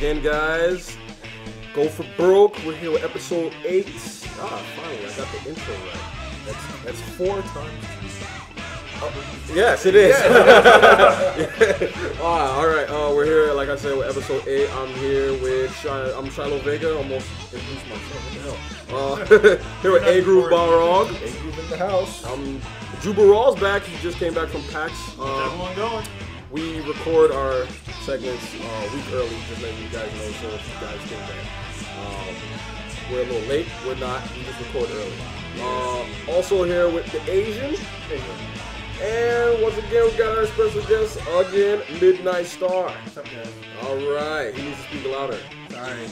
again, guys. Go4Broke. We're here with episode 8. Finally, I got the intro right. That's 4 times. Yes, it is. All right. We're here, like I said, with episode 8. I'm here with ShyLo Vega. Almost introduced myself. What the hell? Here with Barlog. A-Group in the house. Jubalrahl's back. He just came back from PAX. How's everyone going? We record our segments a week early, just letting you guys know, so if you guys came back. We're a little late. We're not. We just record early. Also here with the Asian. And once again, we got our special guest again, Midnight Star. What's up, guys? All right. He needs to speak louder. Sorry.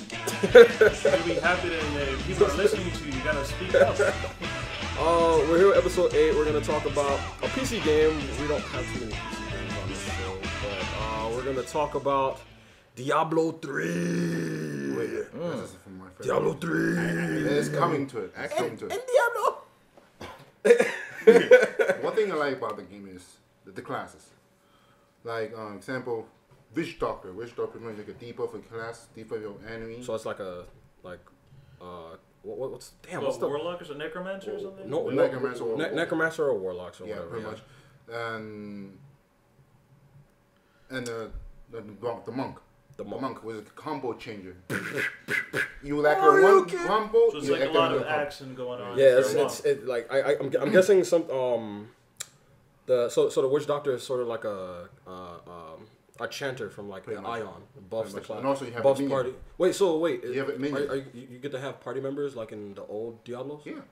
You'll be happy that people are listening to you. You gotta speak up. We're here with episode 8. We're going to talk about a PC game. We don't have too many PC games on this show, but we're going to talk about Diablo 3. Wait, this is from my friend. Diablo 3. It's coming to it. It's coming to it. Diablo. One thing I like about the game is the classes. Like, example, Witch Doctor. Witch Doctor means like a debuff for class, debuff your enemy. So it's like what's What, the Warlock or Necromancer or something? No, Necromancer or Necromancer or Warlocks or yeah, whatever. pretty much. And the monk. The monk was a combo changer. You like a one combo. So it's like a lot of action going on. Yeah, it's like I'm guessing some the Witch Doctor is sort of like a chanter from like the Ion, buffs the class, and also you have buffs a party. Wait, you have a minion. You get to have party members like in the old Diablos? Yeah.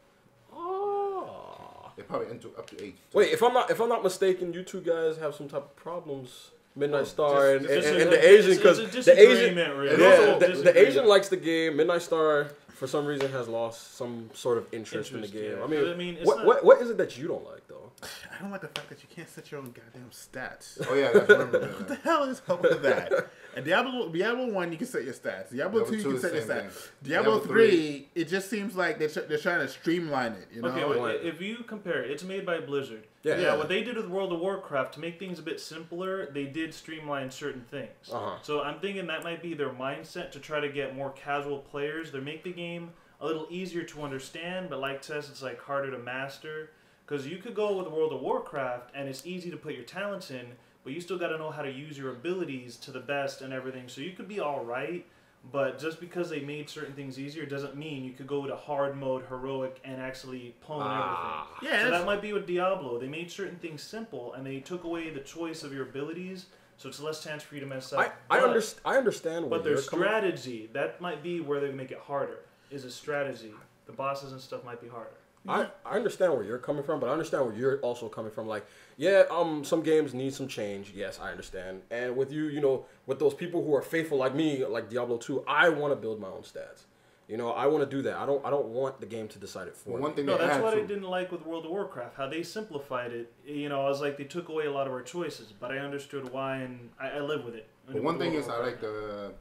Oh. They probably up to 8. Wait, if I'm not mistaken, you two guys have some type of problems. Midnight Star and the Asian, because the Asian, the Asian likes the game. Midnight Star, for some reason, has lost some sort of interest in the game. Yeah. I mean, what is it that you don't like, though? I don't like the fact that you can't set your own goddamn stats. Oh yeah, that's remember that. What the hell is up with that? And Diablo 1, you can set your stats. Diablo 2, you can set your stats. Diablo 3, it just seems like they're trying to streamline it. You know? Okay, if you compare it, it's made by Blizzard. Yeah, what they did with World of Warcraft, to make things a bit simpler, they did streamline certain things. So I'm thinking that might be their mindset to try to get more casual players. They make the game a little easier to understand, but like Tess, it's like harder to master. Because you could go with World of Warcraft, and it's easy to put your talents in, but you still got to know how to use your abilities to the best and everything. So you could be all right, but just because they made certain things easier doesn't mean you could go to hard mode, heroic, and actually pwn everything. Yeah, so that might be with Diablo. They made certain things simple, and they took away the choice of your abilities, so it's less chance for you to mess up. I understand. But their strategy, that might be where they make it harder, is a strategy. The bosses and stuff might be harder. I understand where you're coming from, but I understand where you're also coming from. Like, some games need some change. Yes, I understand. And with you, with those people who are faithful like me, like Diablo 2, I want to build my own stats. I want to do that. I don't want the game to decide it for me. That's what I didn't like with World of Warcraft, how they simplified it. I was like, they took away a lot of our choices, but I understood why, and I live with it. But one thing is, I like the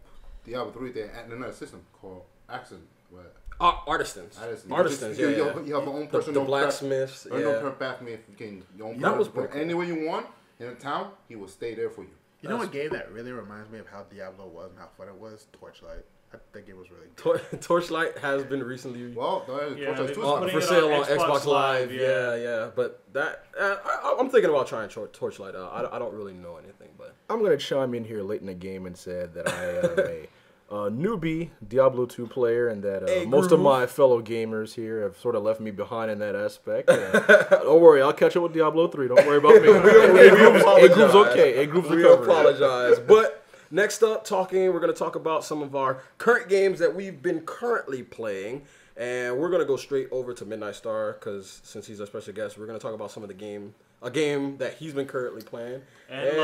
Diablo 3, they added another system called Accent. Artisans. Yeah. You have your own personal the blacksmiths. Blacksmith. You can your own that was pretty cool. Anywhere you want in a town, he will stay there for you. You know what game that really reminds me of how Diablo was and how fun it was? Torchlight. I think it was really good. Torchlight has been recently Torchlight for sale on Xbox Live. Yeah. But that I'm thinking about trying Torchlight out. I don't really know anything, but I'm gonna chime in here late in the game and say that I am a newbie Diablo 2 player, and that most of my fellow gamers here have sort of left me behind in that aspect. Don't worry, I'll catch up with Diablo 3. Don't worry about me. A-Group's okay. A-Group's we apologize. But next up, we're going to talk about some of our current games that we've been currently playing. And we're going to go straight over to Midnight Star, because since he's our special guest, we're going to talk about some of a game that he's been currently playing. And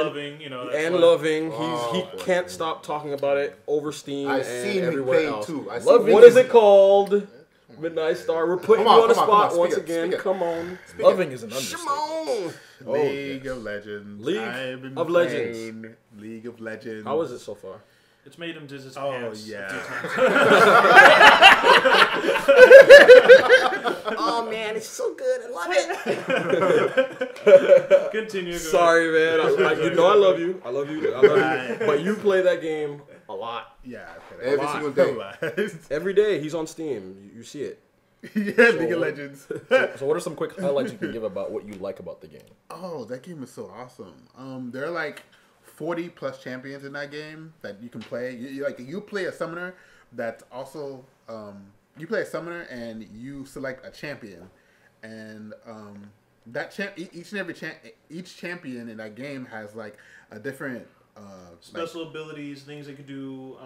loving, He can't stop talking about it over Steam and everywhere else. Too. What is it called? Midnight Star. We're putting you on the spot once again. Come on. Loving is an understatement. League of Legends. League of Legends. League of Legends. How is it so far? It's made him diss his pants. Yeah. Oh man, it's so good. I love it. Continue. Sorry, man. I love you. But you play that game a lot. Yeah, Every single day. Every day he's on Steam. You see it. Yeah, League of Legends. So what are some quick highlights you can give about what you like about the game? Oh, that game is so awesome. There are like 40 plus champions in that game that you can play. You play a summoner that's also you play a summoner and you select a champion, and that each champion in that game has like a different special abilities, things they could do,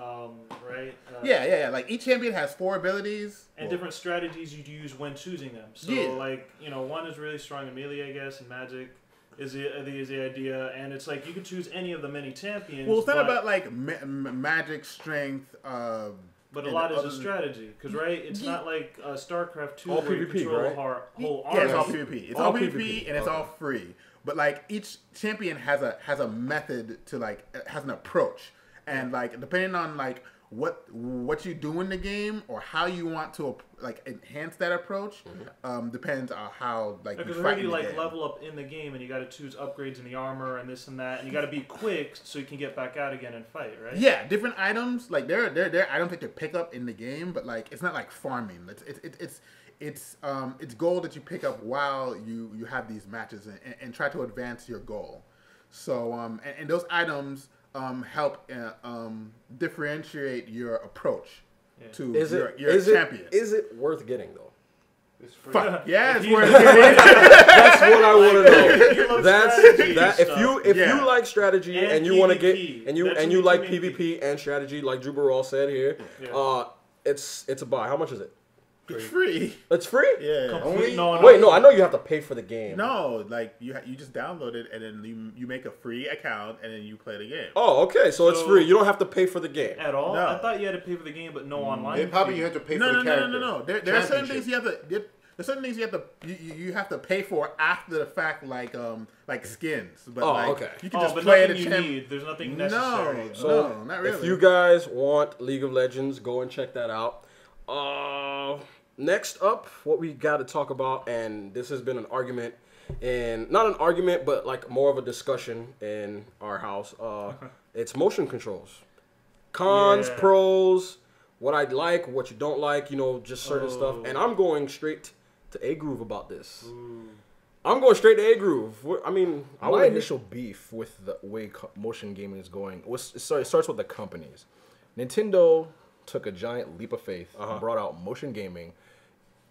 right? Yeah. Like each champion has 4 abilities and different strategies you'd use when choosing them. So, like one is really strong in melee, I guess, and magic is the idea, and it's like you could choose any of the many champions. Well, it's not about like magic, strength. But a lot is a strategy, because it's not like StarCraft 2 all where you PvP, control right? the whole army. Yeah, it's all PvP. It's all PvP and it's all free. But like each champion has a method to has an approach, and like depending on like what you do in the game or how you want to enhance that approach, depends on how you because fight in you the game. level up in the game and you got to choose upgrades in the armor and this and that, and you got to be quick so you can get back out again and fight, right? Yeah, different items like there are items that you pick up in the game, but like it's not like farming. It's gold that you pick up while you have these matches and try to advance your goal. So and those items help differentiate your approach to your champion. Is it worth getting though? It's free. Fuck yeah, it's worth getting. That's what I want to know. That's if you like strategy and you want to get and you like PvP PvP and strategy, like Jubalrahl said here, it's a buy. How much is it? It's free. It's free? Yeah. Wait, no, I know you have to pay for the game. No, like you just download it and then you make a free account and then you play the game. Oh, okay. So it's free. You don't have to pay for the game at all. No. I thought you had to pay for the game, but no online. Maybe probably you have to pay for the character. No. There are certain things you have to. There's certain things you have to pay for after the fact, like skins. But okay. You can just but play nothing the you need. There's nothing necessary. So no, not really. If you guys want League of Legends, go and check that out. Next up, what we got to talk about, and this has been an argument, and not an argument, but like more of a discussion in our house. It's motion controls, cons, pros, what I like, what you don't like, just certain stuff. And I'm going straight to A Groove about this. I'm going straight to A Groove. I mean, my initial beef with the way motion gaming is going it starts with the companies. Nintendo took a giant leap of faith and brought out motion gaming.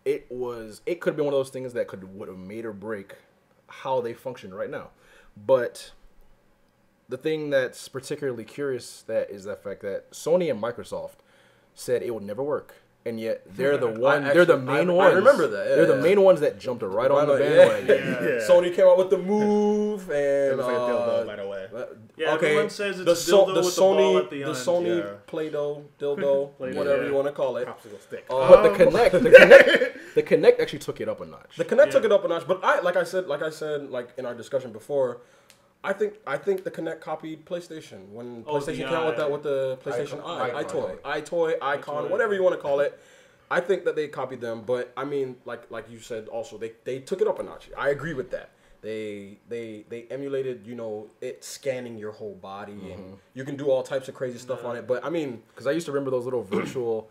It could have been one of those things that would have made or break how they function right now. But the thing that's particularly curious is the fact that Sony and Microsoft said it would never work. And yet they're the main ones. I remember that. Yeah, they're the main ones that jumped right on the bandwagon. Yeah. Sony came out with the Move, and it looks like a dildo, by the way. Everyone says it's a dildo with the ball at the end. The Sony Play-Doh, dildo, whatever you want to call it. Popsicle stick. But the Kinect actually took it up a notch. The Kinect took it up a notch, but like I said, in our discussion before, I think the Kinect copied PlayStation when PlayStation came out with the PlayStation iToy, Icon, whatever you want to call it. I think that they copied them, but I mean, like you said, also they took it up a notch. I agree with that. They emulated, it scanning your whole body, and you can do all types of crazy stuff on it. But I mean, because I used to remember those little virtual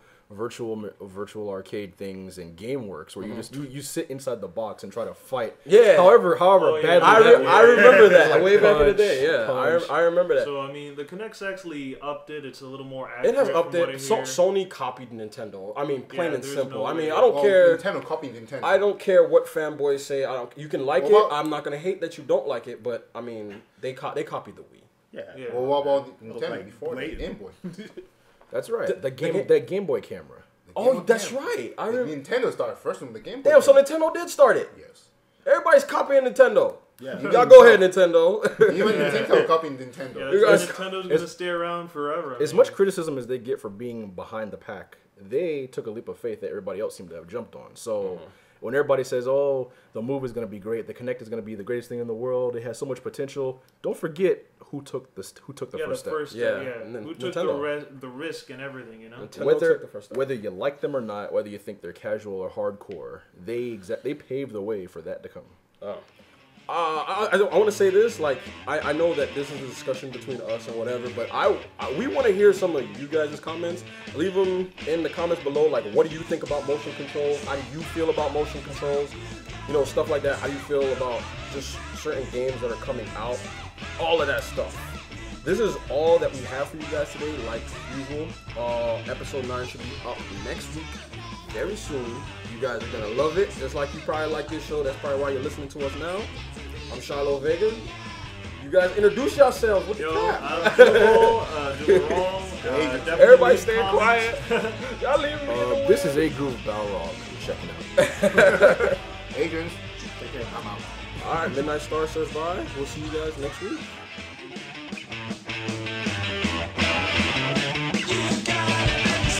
arcade things in GameWorks where you sit inside the box and try to fight. Yeah. However badly. I remember that like way back in the day. Yeah, I remember that. So I mean, the Kinect's actually upped it. It's a little more accurate. It has upped it. Sony copied Nintendo. I mean, plain and simple. I mean, I don't care. Nintendo copied Nintendo. I don't care what fanboys say. You can like it. I'm not gonna hate that you don't like it, but I mean, they copied the Wii. Yeah. Well, what about Nintendo before the Game Boy? That's right. The Game Boy camera. That's right. Nintendo started first with the Game Boy. Damn, so Nintendo did start it. Yes. Everybody's copying Nintendo. Yeah. Y'all go ahead, Nintendo. Even Nintendo copying Nintendo. Yeah, Nintendo's gonna stay around forever. As much criticism as they get for being behind the pack, they took a leap of faith that everybody else seemed to have jumped on. So when everybody says, "Oh, the Move is going to be great, the Kinect is going to be the greatest thing in the world, it has so much potential," don't forget who took the first step. And then who took the risk and everything, Whether you like them or not, whether you think they're casual or hardcore, they paved the way for that to come. I want to say this. Like, I know that this is a discussion between us and whatever, but we want to hear some of you guys' comments. Leave them in the comments below. Like, what do you think about motion control? How do you feel about motion controls? You know, stuff like that. How do you feel about just certain games that are coming out? All of that stuff. This is all that we have for you guys today. Like usual, episode 9 should be up next week, very soon. You guys are gonna love it, just like you probably like this show. That's probably why you're listening to us now. I'm ShyLo Vega. You guys introduce yourselves. What the crap? I'm Jubalrahl. Everybody stay quiet. Y'all leave me in the way. This is a groove Barlog. Check it out. Adrian, take care. I'm out. All right, Midnight Star says bye. We'll see you guys next week.